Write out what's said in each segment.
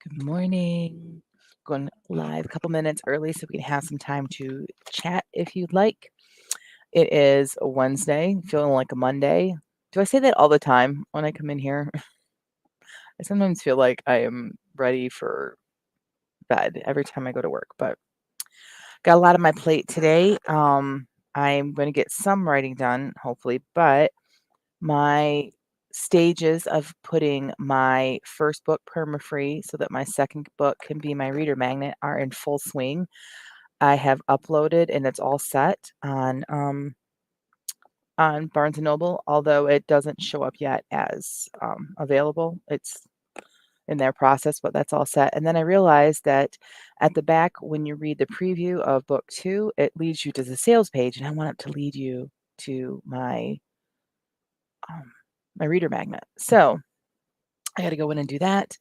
Good morning. Going live a couple minutes early so we can have some time to chat if you'd like. It is a Wednesday, feeling like a Monday. Do I say that all the time when I come in here? I sometimes feel like I am ready for bed every time I go to work, but got a lot on my plate today. I'm going to get some writing done, hopefully, but my stages of putting my first book perma-free so that my second book can be my reader magnet are in full swing. I have uploaded and it's all set on Barnes& and Noble, although it doesn't show up yet as available. It's in their process, but that's all set. And then I realized that at the back, when you read the preview of book 2, it leads you to the sales page, and I want it to lead you to my reader magnet. So I got to go in and do that.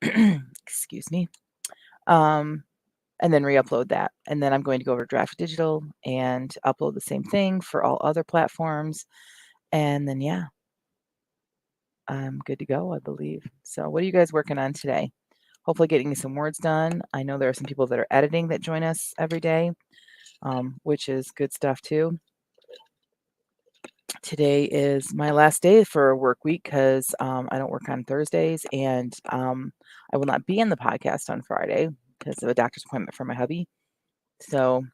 Excuse me. And then re-upload that. And then I'm going to go over to Draft Digital and upload the same thing for all other platforms. And then, yeah, I'm good to go, I believe. So what are you guys working on today? Hopefully getting some words done. I know there are some people that are editing that join us every day, which is good stuff too. Today is my last day for a work week because I don't work on Thursdays, and I will not be in the podcast on Friday because of a doctor's appointment for my hubby. So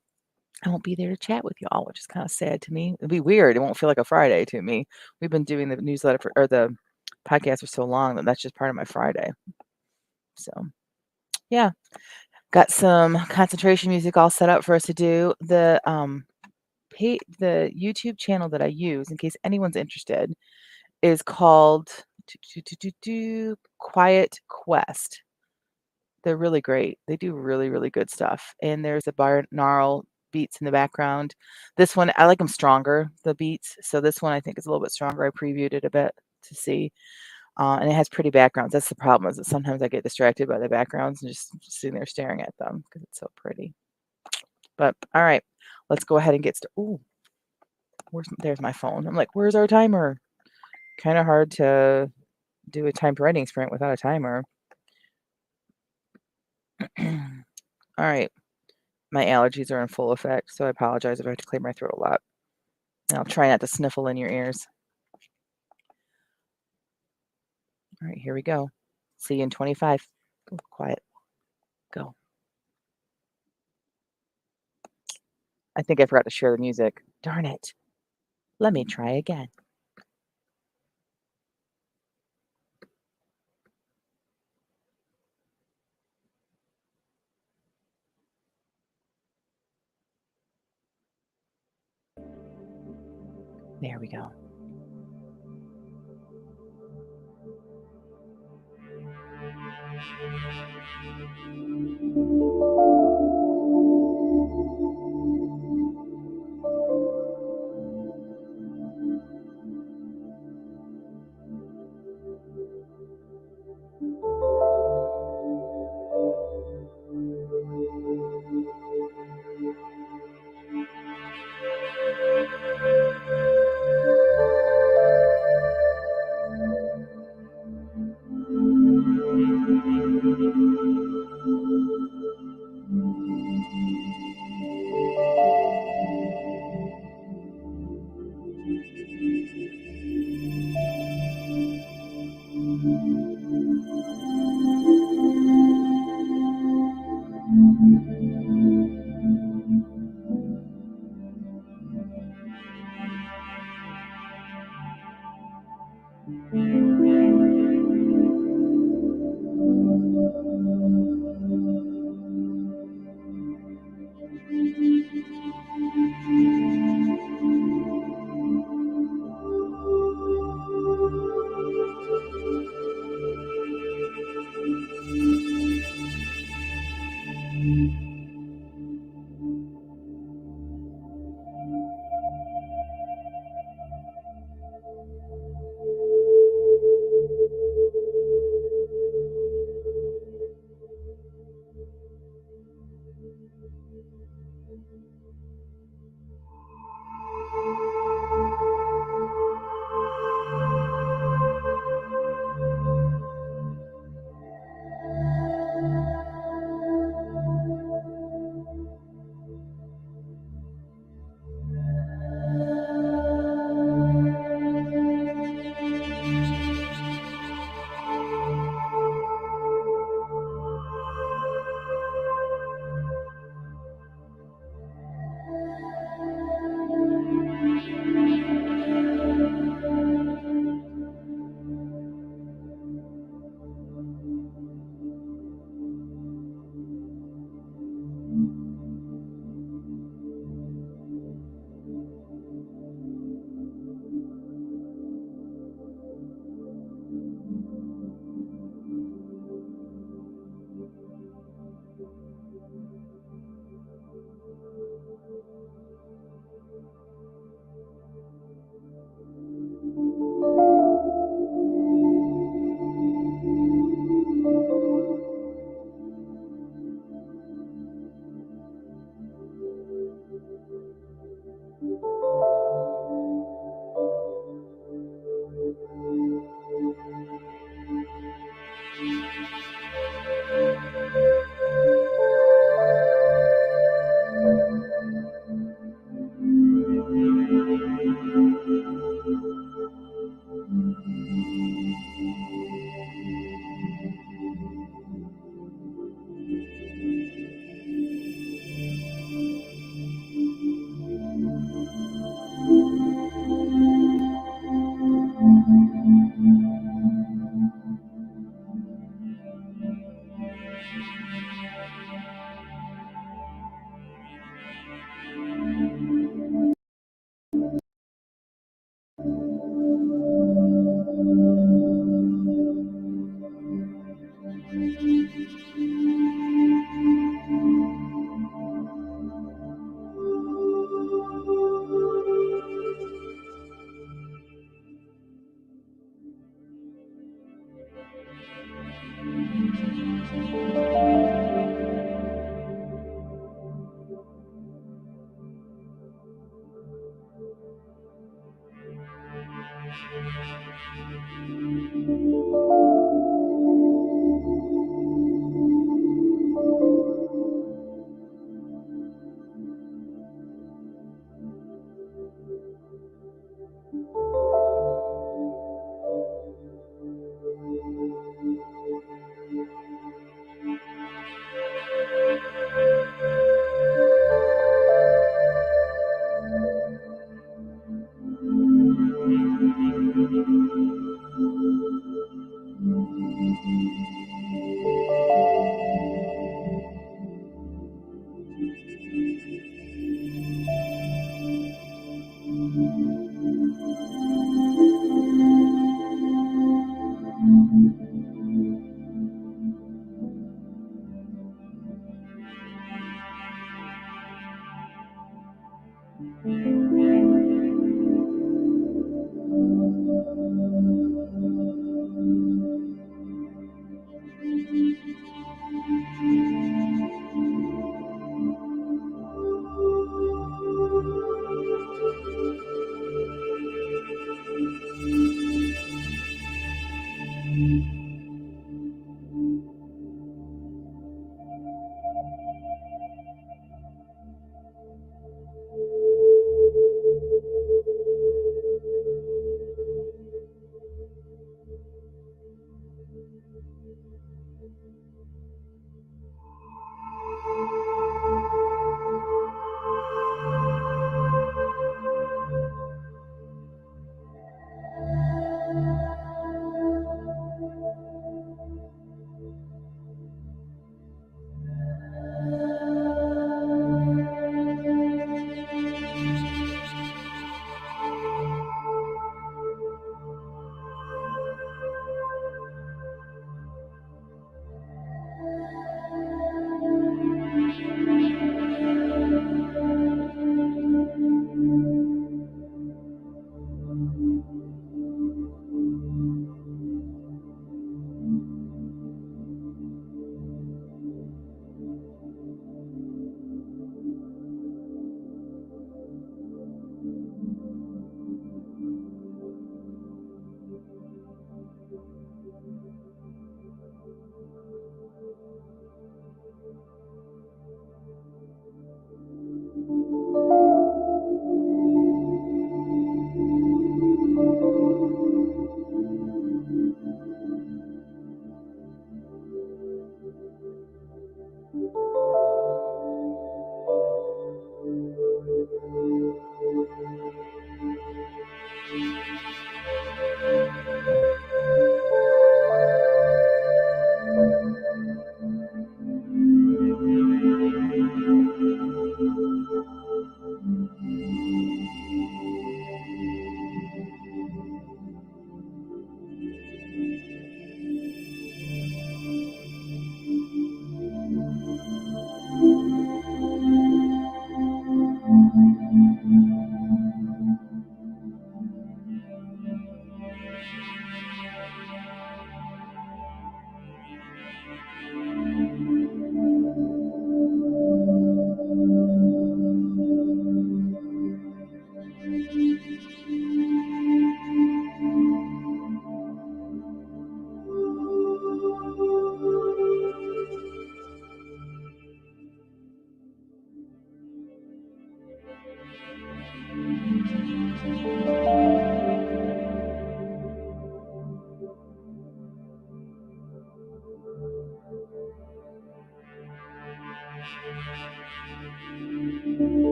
I won't be there to chat with y'all, which is kind of sad to me. It'll be weird. It won't feel like a Friday to me. We've been doing the newsletter or the podcast for so long that that's just part of my Friday. So yeah, got some concentration music all set up for us to do. The YouTube channel that I use, in case anyone's interested, is called Quiet Quest. They're really great. They do really, really good stuff. And there's a binaural beats in the background. This one, I like them stronger, the beats. So this one I think is a little bit stronger. I previewed it a bit to see. And it has pretty backgrounds. That's the problem, is that sometimes I get distracted by the backgrounds and just sitting there staring at them because it's so pretty. But all right, let's go ahead and get started. Ooh, there's my phone. I'm like, where's our timer? Kind of hard to do a timed writing sprint without a timer. All right. My allergies are in full effect, so I apologize if I have to clear my throat a lot. And I'll try not to sniffle in your ears. All right, here we go. See you in 25. Ooh, quiet. Go. I think I forgot to share the music. Darn it. Let me try again. There we go.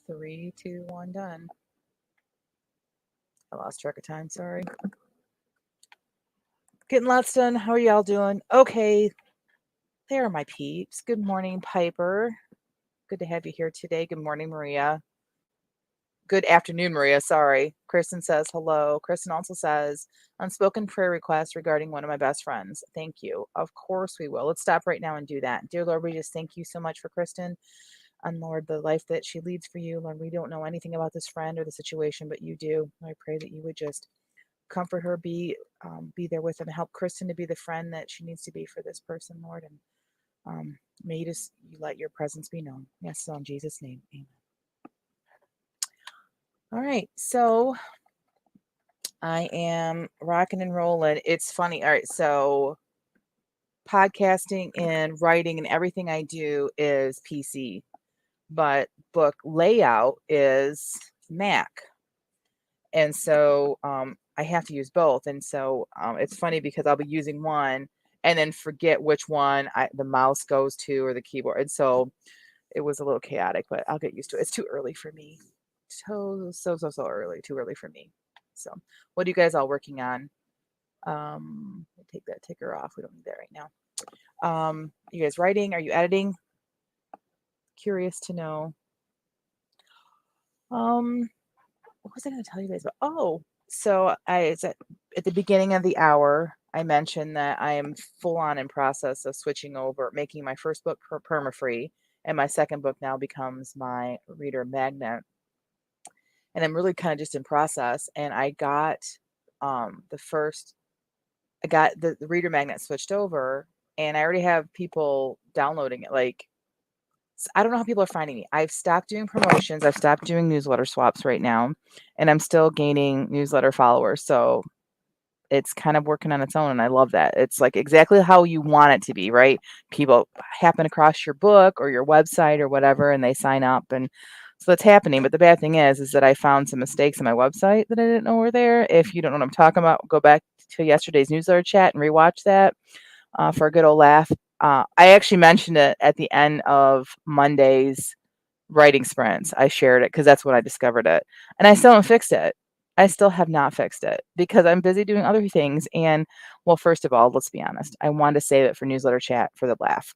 Three, two, one, done. I lost track of time. Sorry. Getting lots done. How are y'all doing? Okay. There are my peeps. Good morning, Piper. Good to have you here today. Good morning, Maria. Good afternoon, Maria. Sorry. Kristen says hello. Kristen also says unspoken prayer request regarding one of my best friends. Thank you. Of course we will. Let's stop right now and do that. Dear Lord, we just thank you so much for Kristen and Lord, the life that she leads for you. Lord, we don't know anything about this friend or the situation, but you do. I pray that you would just comfort her, be there with them, help Kristen to be the friend that she needs to be for this person, Lord. And may you let your presence be known. Yes, so in Jesus' name, amen. All right, so I am rocking and rolling. It's funny. All right, so podcasting and writing and everything I do is PC, but book layout is Mac. And so I have to use both. And so it's funny because I'll be using one and then forget which one the mouse goes to or the keyboard. And so it was a little chaotic, but I'll get used to it. It's too early for me. So early. Too early for me. So what are you guys all working on? Take that ticker off. We don't need that right now. You guys writing? Are you editing? Curious to know. What was I going to tell you guys about? Oh, so it's at the beginning of the hour. I mentioned that I am full on in process of switching over, making my first book perma-free, and my second book now becomes my reader magnet. And I'm really kind of just in process. And I got the first, I got the reader magnet switched over, and I already have people downloading it. Like, I don't know how people are finding me. I've stopped doing promotions. I've stopped doing newsletter swaps right now, and I'm still gaining newsletter followers. So it's kind of working on its own, and I love that. It's like exactly how you want it to be, right? People happen across your book or your website or whatever, and they sign up, and so that's happening. But the bad thing is that I found some mistakes in my website that I didn't know were there. If you don't know what I'm talking about, go back to yesterday's newsletter chat and rewatch that for a good old laugh. I actually mentioned it at the end of Monday's writing sprints. I shared it because that's when I discovered it, and I still haven't fixed it. I still have not fixed it because I'm busy doing other things. And well, first of all, let's be honest. I wanted to save it for newsletter chat for the laugh.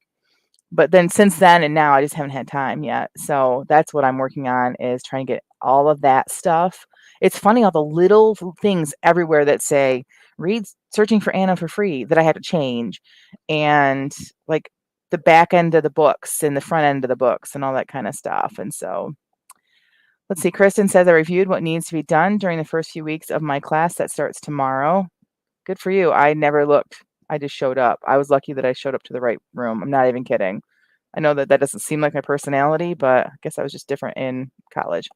But then since then and now, I just haven't had time yet. So that's what I'm working on, is trying to get all of that stuff. It's funny, all the little things everywhere that say read searching for Anna for free that I had to change. And like the back end of the books and the front end of the books and all that kind of stuff. And so let's see. Kristen says I reviewed what needs to be done during the first few weeks of my class that starts tomorrow. Good for you. I never looked. I just showed up. I was lucky that I showed up to the right room. I'm not even kidding. I know that that doesn't seem like my personality, but I guess I was just different in college.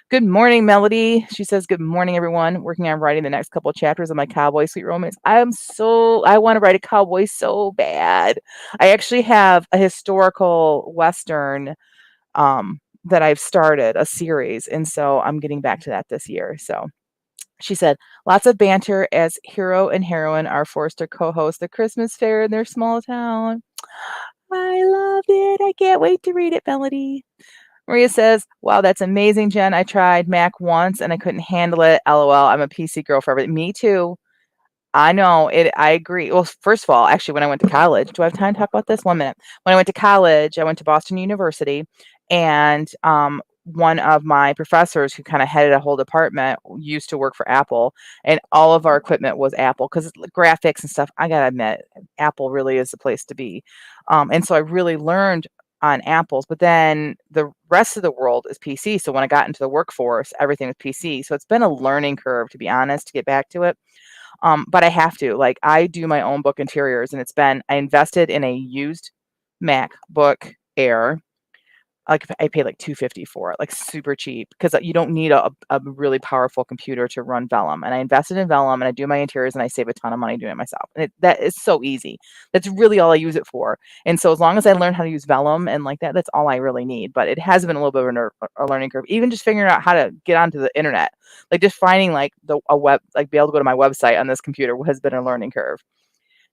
Good morning, Melody. She says, good morning, everyone. Working on writing the next couple of chapters of my Cowboy Sweet Romance. I want to write a cowboy so bad. I actually have a historical Western that I've started, a series. And so I'm getting back to that this year. So she said, lots of banter as hero and heroine are forced to co-host the Christmas fair in their small town. I loved it. I can't wait to read it, Melody. Maria says, wow, that's amazing, Jen. I tried Mac once and I couldn't handle it. LOL. I'm a PC girl forever. Me too. I know it. I agree. Well, first of all, actually, when I went to college, do I have time to talk about this? 1 minute. When I went to college, I went to Boston University, and one of my professors who kind of headed a whole department used to work for Apple, and all of our equipment was Apple because graphics and stuff. I gotta admit, Apple really is the place to be. And so I really learned on Apples, but then the rest of the world is PC. So when I got into the workforce, everything was PC. So it's been a learning curve, to be honest, to get back to it. But I have to. Like, I do my own book interiors, and I invested in a used MacBook Air. Like, I paid like 250 for it, like super cheap, because you don't need a really powerful computer to run Vellum. And I invested in Vellum, and I do my interiors, and I save a ton of money doing it myself. And that is so easy. That's really all I use it for. And so as long as I learn how to use Vellum and like that, that's all I really need. But it has been a little bit of a learning curve. Even just figuring out how to get onto the internet, like just finding like a web, like be able to go to my website on this computer has been a learning curve.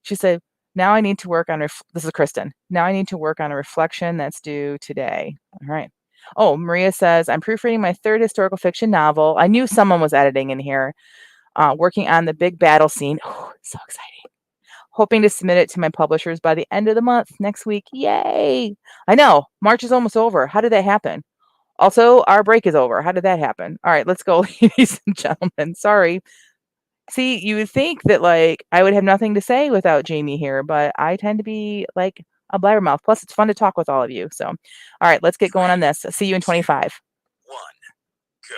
She said, now I need to work on, this is Kristen. Now I need to work on a reflection that's due today. All right. Oh, Maria says, I'm proofreading my third historical fiction novel. I knew someone was editing in here, working on the big battle scene. Oh, so exciting. Hoping to submit it to my publishers by the end of the month next week. Yay. I know. March is almost over. How did that happen? Also, our break is over. How did that happen? All right, let's go, ladies and gentlemen. Sorry. See, you would think that, like, I would have nothing to say without Jamie here, but I tend to be like a blabbermouth. Plus, it's fun to talk with all of you. So, all right, let's get going on this. See you in 25. 1, go.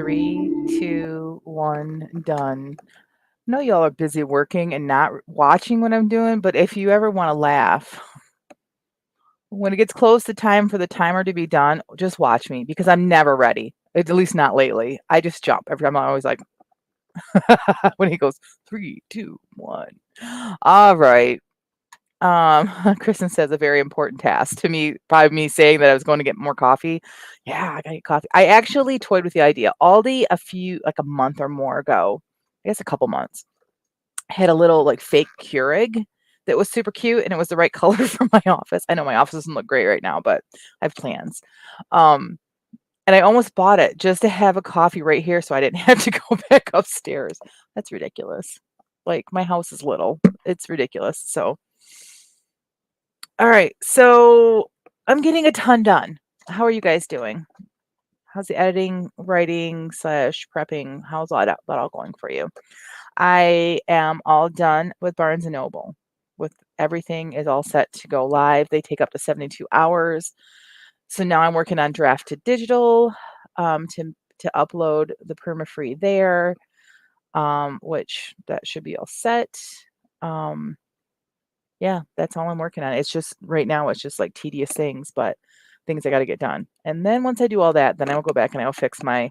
3, 2, 1, done. I know y'all are busy working and not watching what I'm doing, but if you ever want to laugh, when it gets close to time for the timer to be done, just watch me because I'm never ready. At least not lately. I just jump every time. I'm always like, when he goes 3, 2, 1. All right. Kristen says a very important task to me by me saying that I was going to get more coffee. Yeah, I gotta get coffee. I actually toyed with the idea. Aldi like a month or more ago, I guess a couple months, had a little like fake Keurig that was super cute and it was the right color for my office. I know my office doesn't look great right now, but I have plans. Um, and I almost bought it just to have a coffee right here so I didn't have to go back upstairs. That's ridiculous. Like my house is little. It's ridiculous. So all right. So I'm getting a ton done. How are you guys doing? How's the editing, writing slash prepping? How's that all going for you? I am all done with Barnes and Noble. With everything is all set to go live. They take up to 72 hours. So now I'm working on draft to digital to upload the perma-free there, which that should be all set. Yeah, that's all I'm working on. It's just right now, it's just like tedious things, but things I got to get done. And then once I do all that, then I will go back and I will fix my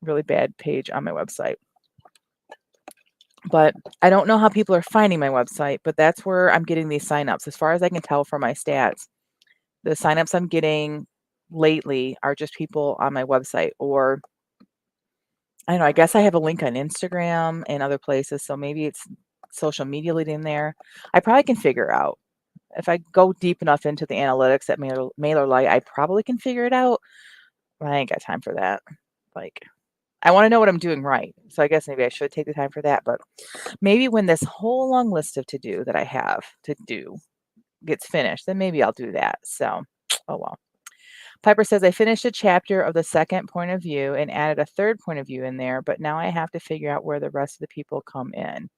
really bad page on my website. But I don't know how people are finding my website, but that's where I'm getting these signups. As far as I can tell from my stats, the signups I'm getting lately are just people on my website, or I don't know, I guess I have a link on Instagram and other places, so maybe it's social media leading there. I probably can figure out. If I go deep enough into the analytics at MailerLite, I probably can figure it out. But I ain't got time for that. Like, I want to know what I'm doing right. So I guess maybe I should take the time for that. But maybe when this whole long list of to do that I have to do gets finished, then maybe I'll do that. So, oh well. Piper says, I finished a chapter of the second point of view and added a third point of view in there, but now I have to figure out where the rest of the people come in.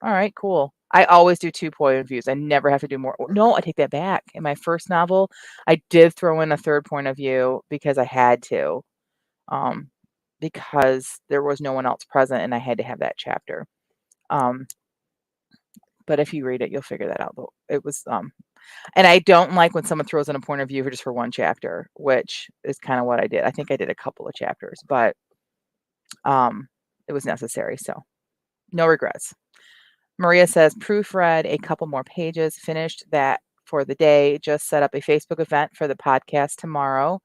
All right, cool. I always do 2 point of views. I never have to do more. No, I take that back. In my first novel, I did throw in a third point of view because I had to, because there was no one else present and I had to have that chapter. But if you read it, you'll figure that out. It was, and I don't like when someone throws in a point of view for just for one chapter, which is kind of what I did. I think I did a couple of chapters, but it was necessary. So no regrets. Maria says, proofread a couple more pages, finished that for the day, just set up a Facebook event for the podcast tomorrow.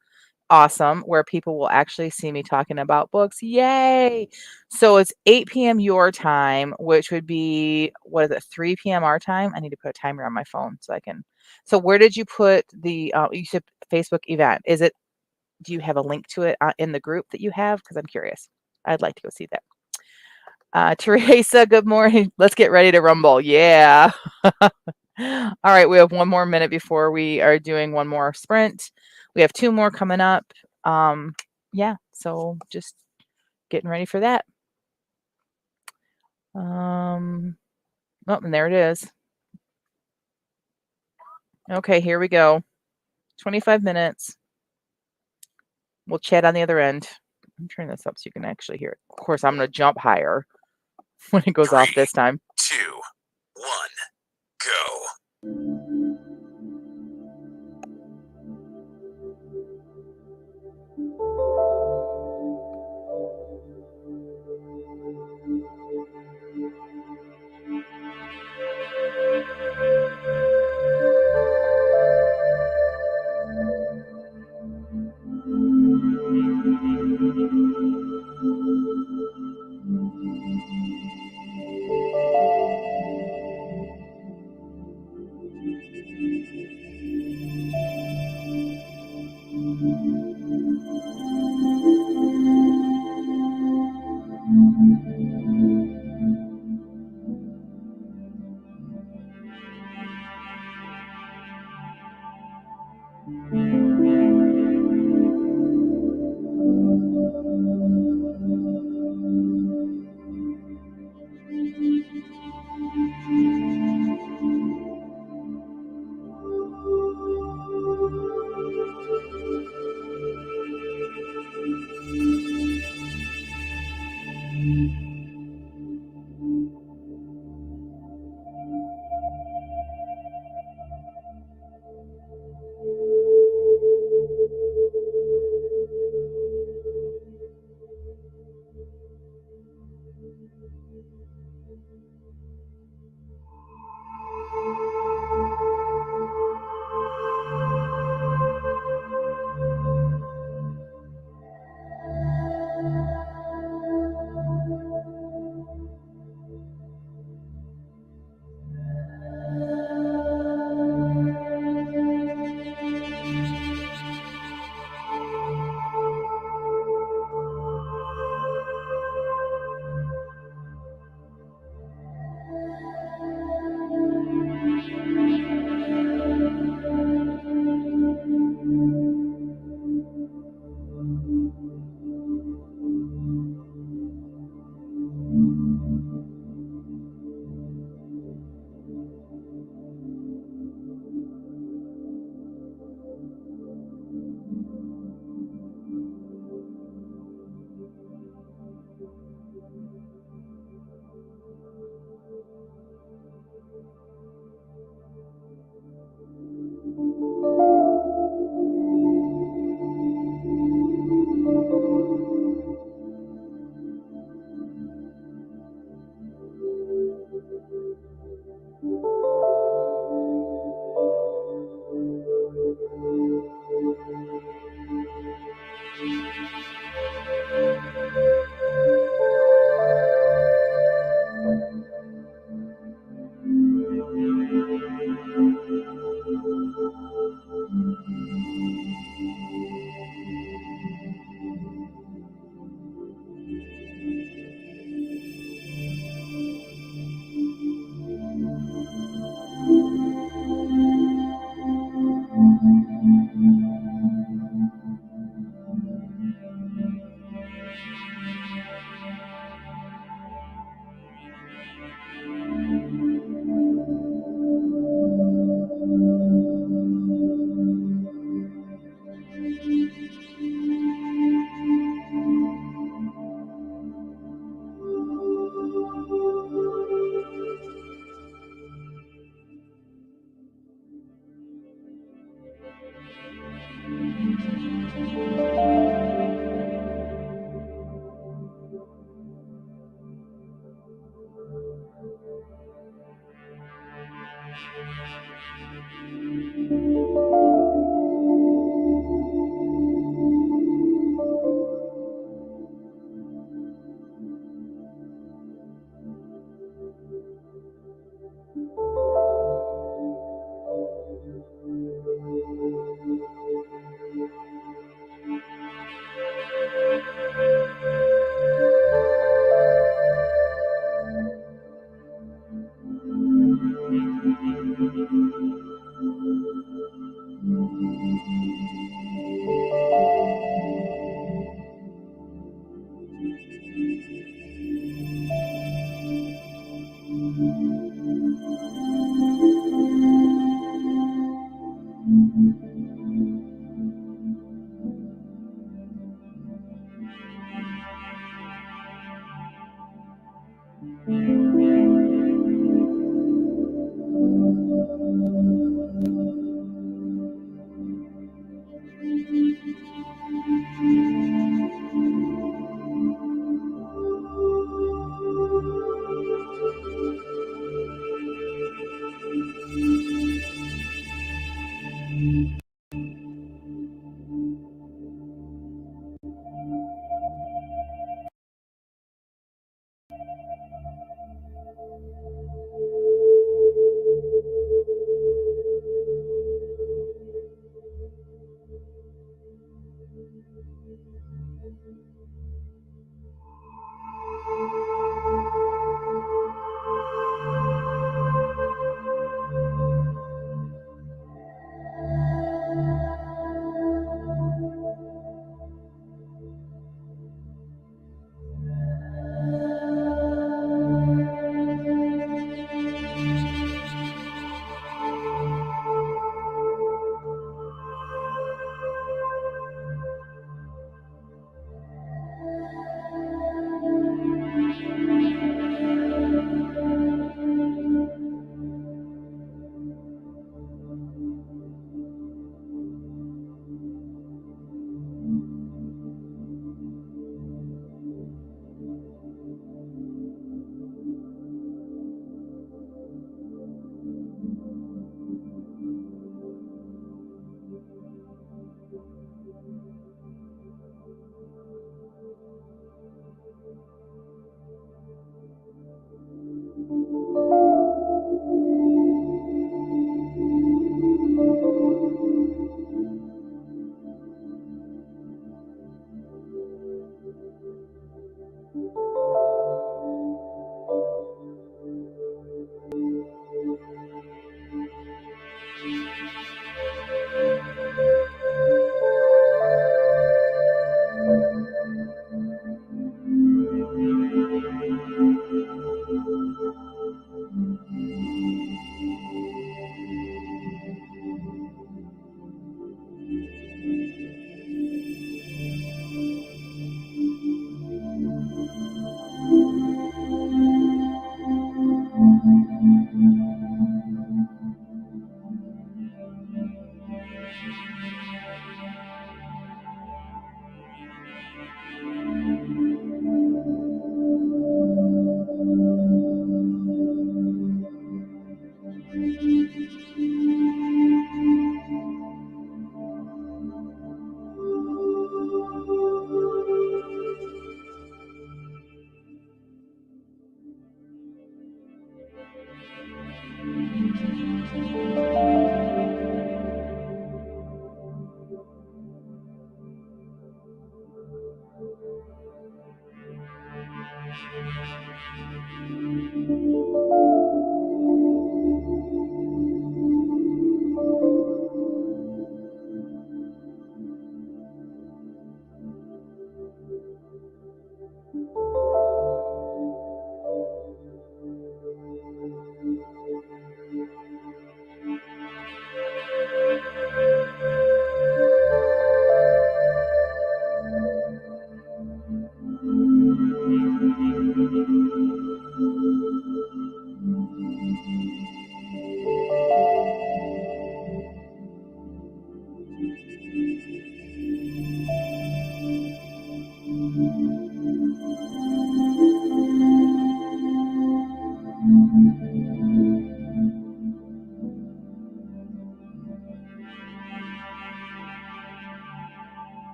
Awesome, where people will actually see me talking about books. Yay! So it's 8 p.m. your time, which would be, what is it, 3 p.m. our time? I need to put a timer on my phone so I can. So where did you put the, you said Facebook event? Do you have a link to it in the group that you have? Because I'm curious. I'd like to go see that. Teresa, good morning. Let's get ready to rumble. Yeah. All right, we have 1 more minute before we are doing one more sprint. We have 2 more coming up. Yeah, so just getting ready for that. Oh, and there it is. Okay, here we go. 25 minutes. We'll chat on the other end. I'm turning this up so you can actually hear it. Of course, I'm going to jump higher when it goes off this time. 2, 1, go.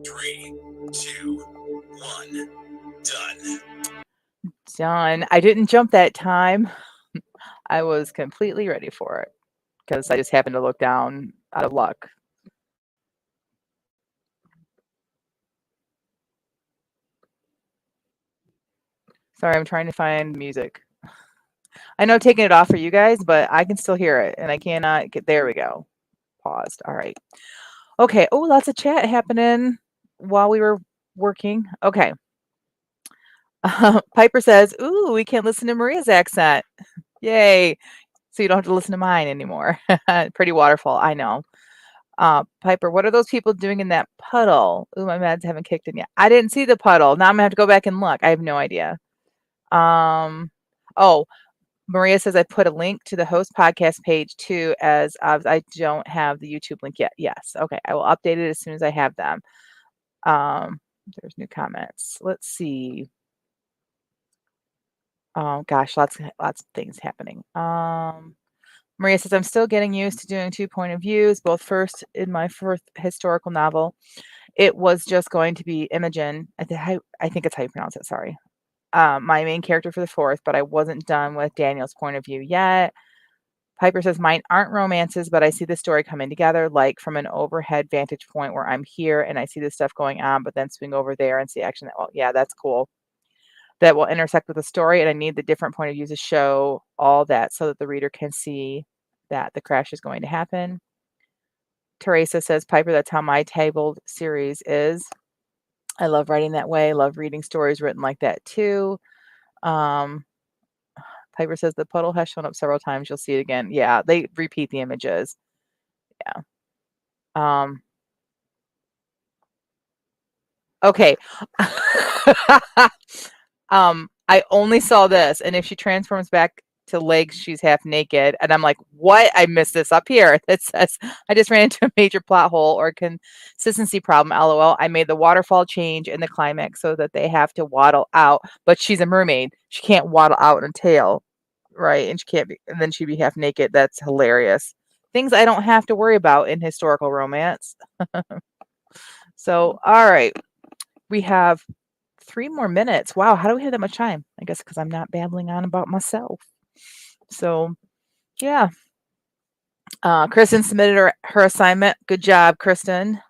Three, two, one. Done. Done. I didn't jump that time. I was completely ready for it because I just happened to look down out of luck. Sorry, I'm trying to find music. I know taking it off for you guys, but I can still hear it and I cannot get there we go. Paused. All right. Okay. Oh, lots of chat happening while we were working. Okay. Piper says, "Ooh, we can't listen to Maria's accent. Yay. So you don't have to listen to mine anymore." Pretty waterfall. I know. Piper, what are those people doing in that puddle? Ooh, my meds haven't kicked in yet. I didn't see the puddle. Now I'm gonna have to go back and look. I have no idea. Oh, Maria says I put a link to the host podcast page too, as I don't have the YouTube link yet. Yes. Okay. I will update it as soon as I have them. There's new comments. Let's see. Oh gosh, lots of things happening. Maria says I'm still getting used to doing 2 point of views, both first in my first historical novel. It was just going to be Imogen. I think it's how you pronounce it. Sorry. My main character for the fourth, but I wasn't done with Daniel's point of view yet. Piper says, mine aren't romances, but I see the story coming together, like from an overhead vantage point where I'm here and I see this stuff going on, but then swing over there and see action that, well, yeah, that's cool. That will intersect with the story, and I need the different point of views to show all that so that the reader can see that the crash is going to happen. Teresa says, Piper, that's how my tabled series is. I love writing that way. I love reading stories written like that too. Piper says the puddle has shown up several times. You'll see it again. Yeah, they repeat the images. Yeah. Okay. I only saw this, and if she transforms back to legs, she's half naked. And I'm like, what? I missed this up here. It says, I just ran into a major plot hole or consistency problem. LOL. I made the waterfall change in the climax so that they have to waddle out, but she's a mermaid. She can't waddle out in a tail, right? And she can't be, and then she'd be half naked. That's hilarious. Things I don't have to worry about in historical romance. So, all right. We have 3 more minutes. Wow, how do we have that much time? I guess because I'm not babbling on about myself. So, yeah. Kristen submitted her assignment. Good job, Kristen.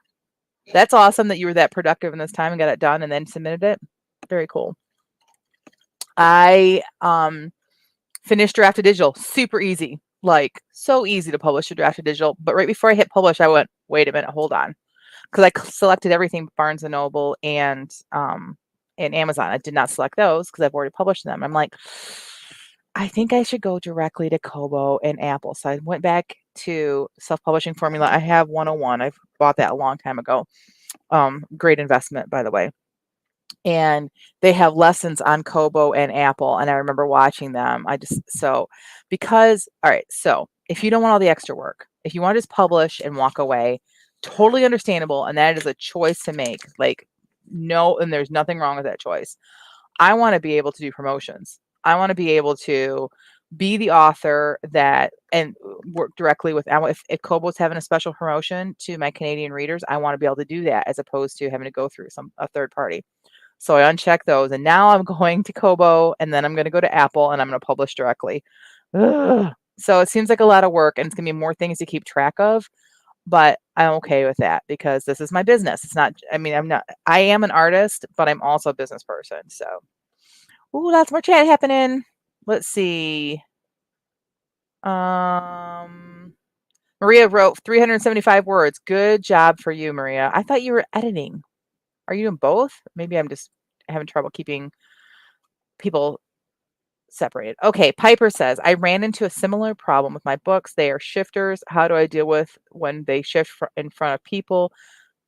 That's awesome that you were that productive in this time and got it done and then submitted it. Very cool. I finished Draft to Digital. Super easy. Like, so easy to publish a Draft to Digital. But right before I hit publish, I went, wait a minute, hold on. Because I selected everything but Barnes & Noble and Amazon. I did not select those because I've already published them. I'm like, I think I should go directly to Kobo and Apple. So I went back to self-publishing formula. I have 101. I've bought that a long time ago. Great investment, by the way. And they have lessons on Kobo and Apple. And I remember watching them. All right. So if you don't want all the extra work, if you want to just publish and walk away, totally understandable. And that is a choice to make. Like, no, and there's nothing wrong with that choice. I want to be able to do promotions. I want to be able to be the author that and work directly with if Kobo's having a special promotion to my Canadian readers, I want to be able to do that as opposed to having to go through a third party. So I uncheck those, and now I'm going to Kobo, and then I'm going to go to Apple, and I'm going to publish directly. Ugh. So it seems like a lot of work, and it's going to be more things to keep track of, but I'm okay with that because this is my business. It's not, I mean, I am an artist, but I'm also a business person. So, ooh, lots more chat happening. Let's see. Maria wrote 375 words. Good job for you, Maria. I thought you were editing. Are you doing both? Maybe I'm just having trouble keeping people separated. Okay, Piper says, I ran into a similar problem with my books. They are shifters. How do I deal with when they shift in front of people?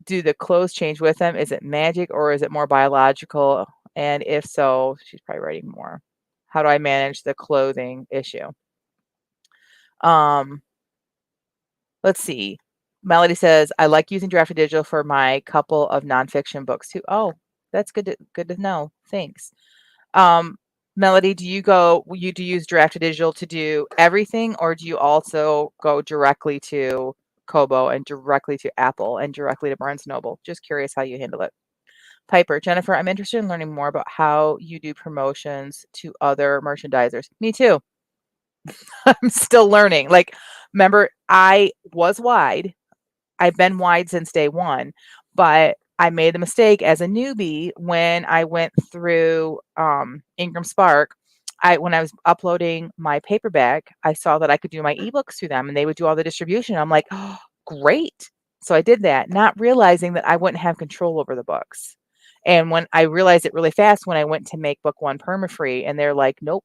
Do the clothes change with them? Is it magic or is it more biological? And if so, she's probably writing more. How do I manage the clothing issue? Let's see. Melody says, I like using Draft to Digital for my couple of nonfiction books too. Oh, that's good to know. Thanks. Melody, do you use Draft to Digital to do everything, or do you also go directly to Kobo and directly to Apple and directly to Barnes & Noble? Just curious how you handle it. Piper, Jennifer, I'm interested in learning more about how you do promotions to other merchandisers. Me too. I'm still learning. Like, remember, I was wide. I've been wide since day one, but I made the mistake as a newbie when I went through Ingram Spark. When I was uploading my paperback, I saw that I could do my ebooks through them and they would do all the distribution. I'm like, oh, great. So I did that, not realizing that I wouldn't have control over the books. And when I realized it really fast, when I went to make book 1 perma-free, and they're like, nope,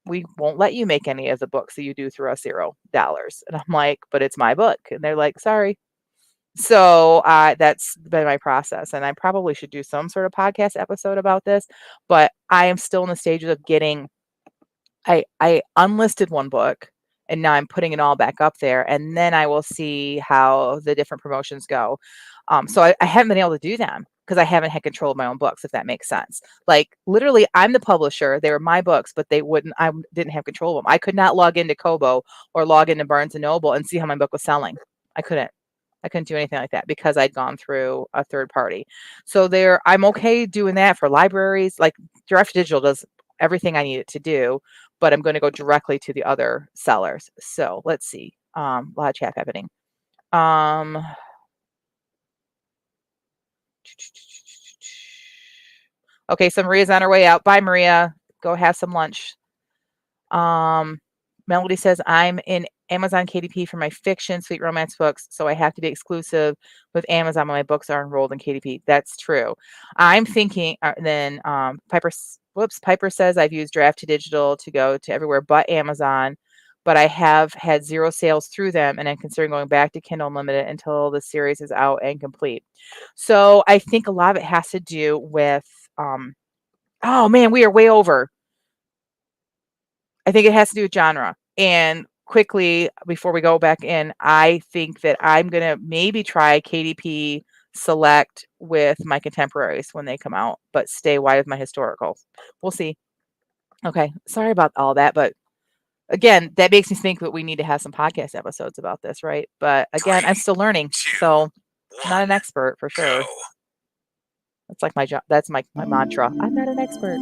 we won't let you make any of the books that you do through us $0. And I'm like, but it's my book. And they're like, sorry. So that's been my process. And I probably should do some sort of podcast episode about this, but I am still in the stages of getting, I unlisted one book and now I'm putting it all back up there. And then I will see how the different promotions go. So I haven't been able to do them because I haven't had control of my own books, if that makes sense. Like, literally, I'm the publisher. They were my books, but I didn't have control of them. I could not log into Kobo or log into Barnes & Noble and see how my book was selling. I couldn't do anything like that because I'd gone through a third party. So I'm okay doing that for libraries. Like, Draft Digital does everything I need it to do, but I'm going to go directly to the other sellers. So let's see. A lot of chat happening. Okay, so Maria's on her way out. Bye, Maria. Go have some lunch. Melody says, I'm in Amazon KDP for my fiction, sweet romance books, so I have to be exclusive with Amazon when my books are enrolled in KDP. That's true. I'm thinking, then Piper says, I've used Draft to Digital to go to everywhere but Amazon, but I have had 0 sales through them, and I'm considering going back to Kindle Unlimited until the series is out and complete. So I think a lot of it has to do with, oh man, we are way over. I think it has to do with genre. And quickly, before we go back in, I think that I'm going to maybe try KDP Select with my contemporaries when they come out, but stay wide with my historicals. We'll see. Okay. Sorry about all that. But again, that makes me think that we need to have some podcast episodes about this, right? But again, I'm still learning. So I'm not an expert for sure. That's like my job. That's my mantra. I'm not an expert.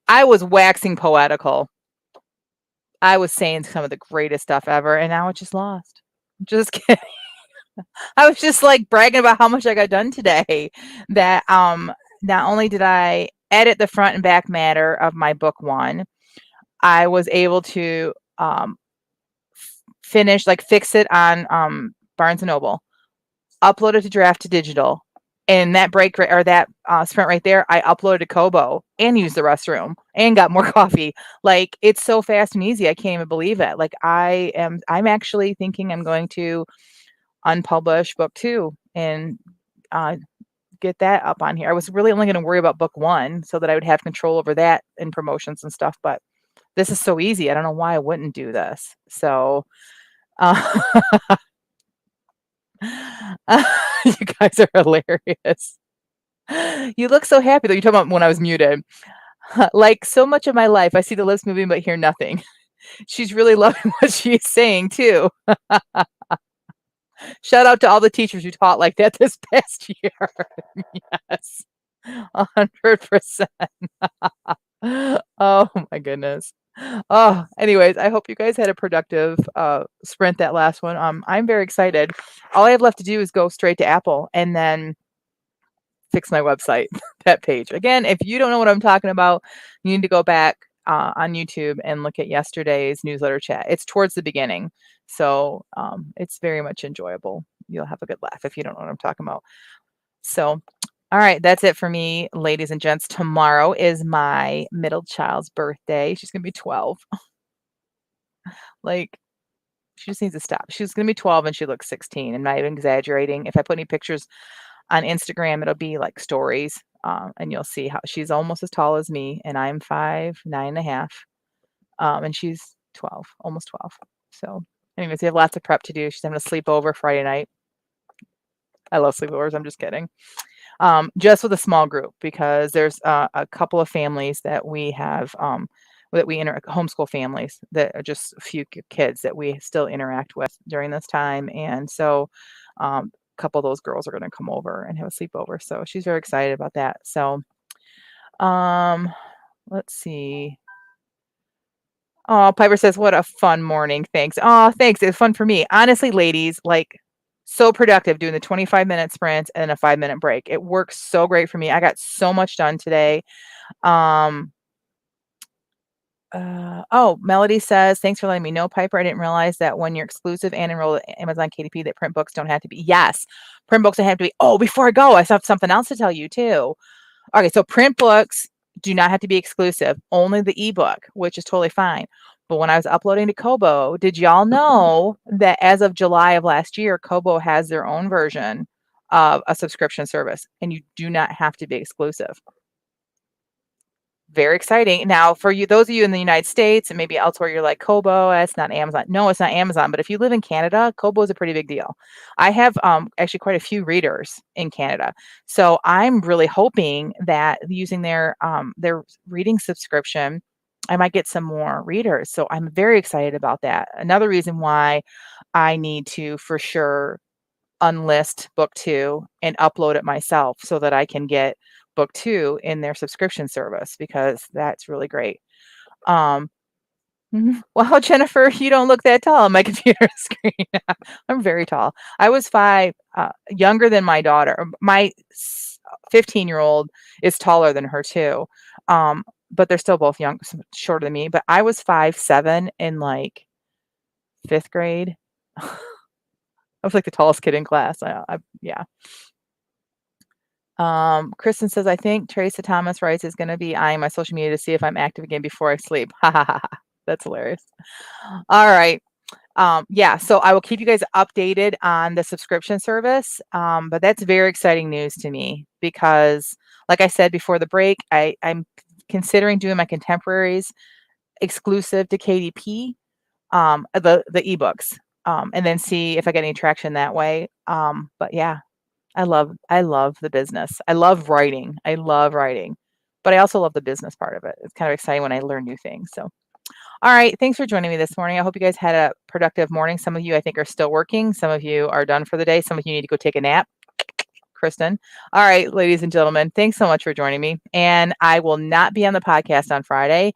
I was waxing poetical. I was saying some of the greatest stuff ever, and now it's just lost. Just kidding. I was just like bragging about how much I got done today. That not only did I edit the front and back matter of my book one, I was able to finish, like fix it on Barnes and Noble, upload it to Draft to Digital, and that break or that sprint right there, I uploaded to Kobo and used the restroom and got more coffee. Like it's so fast and easy. I can't even believe it. Like I'm actually thinking I'm going to unpublish book two and get that up on here. I was really only going to worry about book one so that I would have control over that and promotions and stuff. But this is so easy. I don't know why I wouldn't do this. So, uh, you guys are hilarious. You look so happy that you're talking about when I was muted. Like so much of my life, I see the lips moving but hear nothing. She's really loving what she's saying too. Shout out to all the teachers who taught like that this past year. Yes, 100%. Oh my goodness. Oh, anyways, I hope you guys had a productive sprint that last one. I'm very excited. All I have left to do is go straight to Apple and then fix my website, that page. Again, if you don't know what I'm talking about, you need to go back on YouTube and look at yesterday's newsletter chat. It's towards the beginning, so it's very much enjoyable. You'll have a good laugh if you don't know what I'm talking about. So, all right, that's it for me, ladies and gents. Tomorrow is my middle child's birthday. She's gonna be 12. Like, she just needs to stop. She's gonna be 12 and she looks 16. I'm not even exaggerating. If I put any pictures on Instagram, it'll be like stories, and you'll see how she's almost as tall as me, and I'm 5'9.5", and she's 12, almost 12. So, anyways, we have lots of prep to do. She's having a sleepover Friday night. I love sleepovers. I'm just kidding. Just with a small group because there's a couple of families that we have that we homeschool families that are just a few kids that we still interact with during this time, and so a couple of those girls are going to come over and have a sleepover. So she's very excited about that. So let's see. Oh, Piper says, "What a fun morning." Thanks. Oh, thanks. It's fun for me. Honestly, ladies, like so productive doing the 25-minute sprints and a 5-minute break. It works so great for me. I got so much done today. Oh, Melody says, "Thanks for letting me know, Piper. I didn't realize that when you're exclusive and enrolled at Amazon KDP that print books don't have to be." Yes, print books don't have to be. Oh, before I go, I have something else to tell you too. Okay, so print books do not have to be exclusive, only the ebook, which is totally fine. But when I was uploading to Kobo, did y'all know that as of July of last year, Kobo has their own version of a subscription service and you do not have to be exclusive? Very exciting. Now, for you, those of you in the United States and maybe elsewhere, you're like, Kobo, it's not Amazon. No, it's not Amazon. But if you live in Canada, Kobo is a pretty big deal. I have actually quite a few readers in Canada. So I'm really hoping that using their reading subscription, I might get some more readers. So I'm very excited about that. Another reason why I need to, for sure, unlist book two and upload it myself so that I can get book two in their subscription service because that's really great. Wow, Jennifer, you don't look that tall on my computer screen. I'm very tall. I was 5, younger than my daughter. My 15-year-old is taller than her too. But they're still both young, shorter than me. But I was 5'7" in like 5th grade. I was like the tallest kid in class. Yeah. Kristen says, "I think Teresa Thomas writes is going to be eyeing my social media to see if I'm active again before I sleep." Ha ha ha. That's hilarious. All right. Yeah, so I will keep you guys updated on the subscription service. But that's very exciting news to me because, like I said before the break, I'm considering doing my contemporaries exclusive to KDP, the ebooks, and then see if I get any traction that way. But yeah, I love the business. I love writing. But I also love the business part of it. It's kind of exciting when I learn new things. So, all right, thanks for joining me this morning. I hope you guys had a productive morning. Some of you I think are still working. Some of you are done for the day. Some of you need to go take a nap. Kristen. All right, ladies and gentlemen, thanks so much for joining me. And I will not be on the podcast on Friday,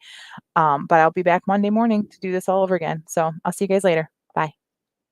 but I'll be back Monday morning to do this all over again. So I'll see you guys later.